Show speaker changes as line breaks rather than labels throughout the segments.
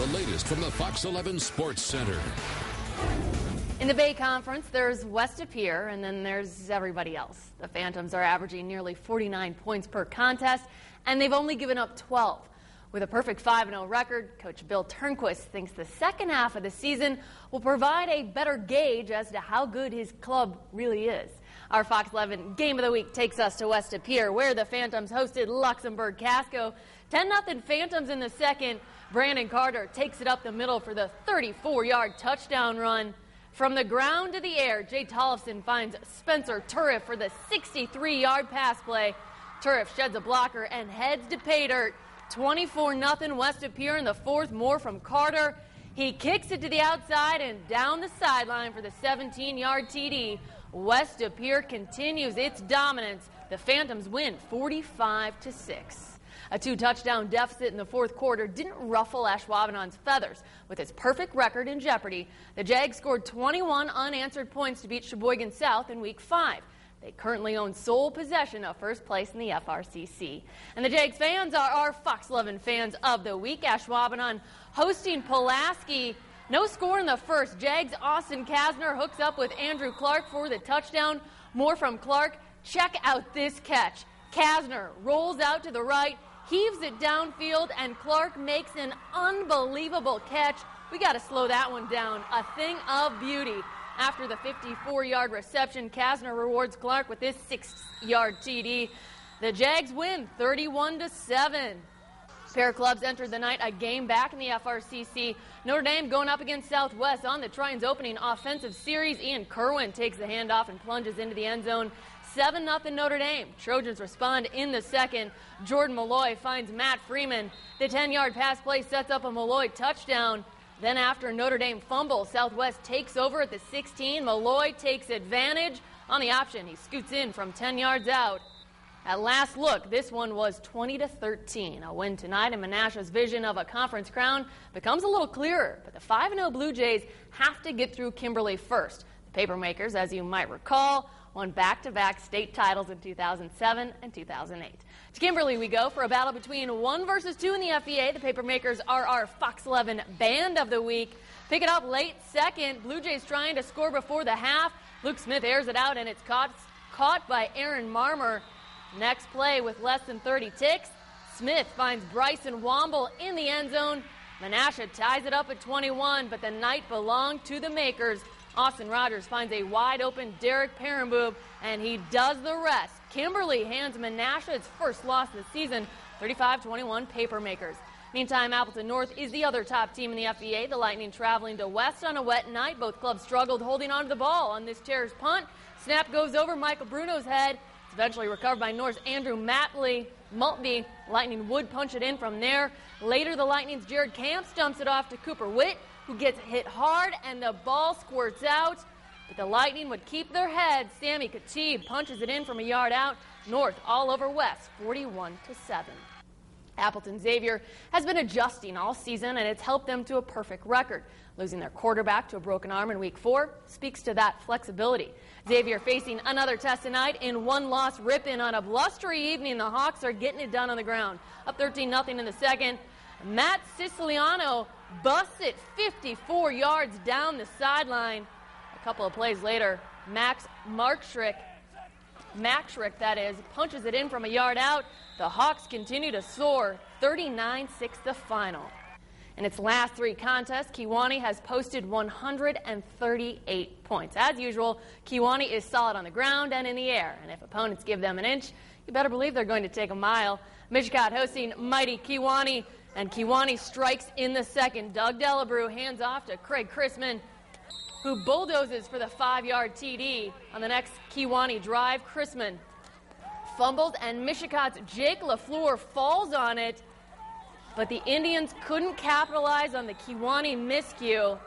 The latest from the Fox 11 Sports Center.
In the Bay Conference, there's West of Pier, and then there's everybody else. The Phantoms are averaging nearly 49 points per contest, and they've only given up 12. With a perfect 5-0 record, Coach Bill Turnquist thinks the second half of the season will provide a better gauge as to how good his club really is. Our Fox 11 Game of the Week takes us to West of Pier, where the Phantoms hosted Luxembourg Casco. 10-0 Phantoms in the second. Brandon Carter takes it up the middle for the 34-yard touchdown run. From the ground to the air, Jay Tollefson finds Spencer Turriff for the 63-yard pass play. Turriff sheds a blocker and heads to pay dirt. 24-0 West of Pier in the fourth, more from Carter. He kicks it to the outside and down the sideline for the 17-yard TD. West of Pier continues its dominance. The Phantoms win 45-6. A 2-touchdown deficit in the fourth quarter didn't ruffle Ashwaubenon's feathers. With its perfect record in jeopardy, the Jags scored 21 unanswered points to beat Sheboygan South in Week 5. They currently own sole possession of first place in the FRCC. And the Jags fans are our Fox 11 Fans of the Week. Ashwaubenon hosting Pulaski. No score in the first. Jags' Austin Kasner hooks up with Andrew Clark for the touchdown. More from Clark. Check out this catch. Kasner rolls out to the right, heaves it downfield, and Clark makes an unbelievable catch. We got to slow that one down. A thing of beauty. After the 54-yard reception, Kasner rewards Clark with this 6-yard TD. The Jags win 31-7. Pair of clubs entered the night a game back in the FRCC. Notre Dame going up against Southwest on the Triton's opening offensive series. Ian Kerwin takes the handoff and plunges into the end zone. 7-0 Notre Dame. Trojans respond in the second. Jordan Malloy finds Matt Freeman. The 10-yard pass play sets up a Malloy touchdown. Then after Notre Dame fumble, Southwest takes over at the 16. Malloy takes advantage on the option. He scoots in from 10 yards out. At last look, this one was 20-13. A win tonight, and Menasha's vision of a conference crown becomes a little clearer. But the 5-0 Blue Jays have to get through Kimberly first. The Papermakers, as you might recall, won back-to-back state titles in 2007 and 2008. To Kimberly we go for a battle between 1 versus 2 in the FEA. The Papermakers are our Fox 11 Band of the Week. Pick it up late second. Blue Jays trying to score before the half. Luke Smith airs it out, and it's caught by Aaron Marmer. Next play with less than 30 ticks. Smith finds Bryson Womble in the end zone. Menasha ties it up at 21, but the night belonged to the Makers. Austin Rogers finds a wide-open Derek Perenboob, and he does the rest. Kimberly hands Menasha its first loss this season, 35-21 Papermakers. Meantime, Appleton North is the other top team in the FEA. The Lightning traveling to West on a wet night. Both clubs struggled holding onto the ball on this Terrors punt. Snap goes over Michael Bruno's head. It's eventually recovered by North's Andrew Maltby. Lightning would punch it in from there. Later, the Lightning's Jared Camps dumps it off to Cooper Witt, who gets hit hard, and the ball squirts out. But the Lightning would keep their head. Sammy Khatib punches it in from a yard out. North all over West, 41-7. Appleton Xavier has been adjusting all season, and it's helped them to a perfect record. Losing their quarterback to a broken arm in Week 4 speaks to that flexibility. Xavier facing another test tonight in one-loss Ripon on a blustery evening. The Hawks are getting it done on the ground. Up 13-0 in the second. Matt Siciliano busts it 54 yards down the sideline. A couple of plays later, Max Markschrick, that is, punches it in from a yard out. The Hawks continue to soar, 39-6 the final. In its last 3 contests, Kewanee has posted 138 points. As usual, Kewanee is solid on the ground and in the air, and if opponents give them an inch, you better believe they're going to take a mile. Mishicot hosting mighty Kewanee, and Kewanee strikes in the second. Doug Delabrew hands off to Craig Chrisman, who bulldozes for the 5-yard TD. On the next Kewanee drive, Chrisman fumbled, and Mishicot's Jake LaFleur falls on it, but the Indians couldn't capitalize on the Kewanee miscue.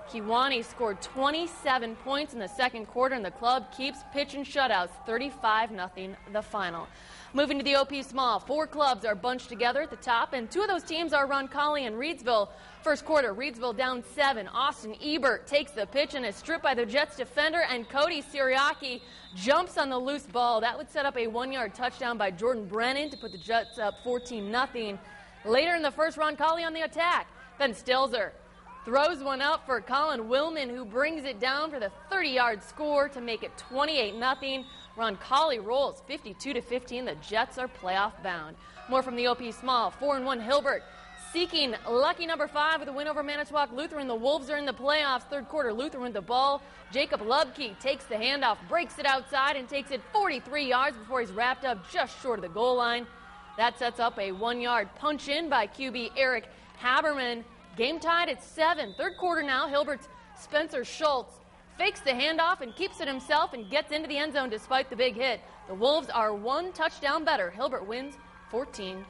Kewanee scored 27 points in the second quarter, and the club keeps pitching shutouts, 35-0 the final. Moving to the OP Small, 4 clubs are bunched together at the top, and 2 of those teams are Roncalli and Reedsville. First quarter, Reedsville down 7. Austin Ebert takes the pitch and is stripped by the Jets defender, and Cody Siriaki jumps on the loose ball. That would set up a 1-yard touchdown by Jordan Brennan to put the Jets up 14-0. Later in the first, Roncalli on the attack. Then Stilzer throws one up for Colin Willman, who brings it down for the 30-yard score to make it 28-0. Roncalli rolls 52-15. The Jets are playoff bound. More from the OP Small. 4-1 Hilbert seeking lucky number 5 with a win over Manitowoc Lutheran. The Wolves are in the playoffs. Third quarter, Lutheran with the ball. Jacob Lubke takes the handoff, breaks it outside, and takes it 43 yards before he's wrapped up just short of the goal line. That sets up a 1-yard punch in by QB Eric Haberman. Game tied at 7. Third quarter now. Hilbert's Spencer Schultz fakes the handoff and keeps it himself and gets into the end zone despite the big hit. The Wolves are 1 touchdown better. Hilbert wins 14-7.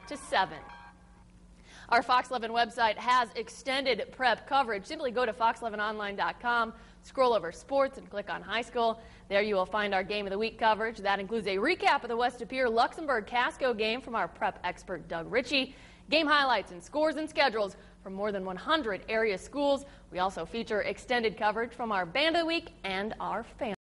Our Fox 11 website has extended prep coverage. Simply go to fox11online.com, scroll over sports, and click on high school. There you will find our Game of the Week coverage. That includes a recap of the West Appear Luxembourg-Casco game from our prep expert Doug Ritchie, game highlights and scores and schedules from more than 100 area schools. We also feature extended coverage from our Band of the Week and our family.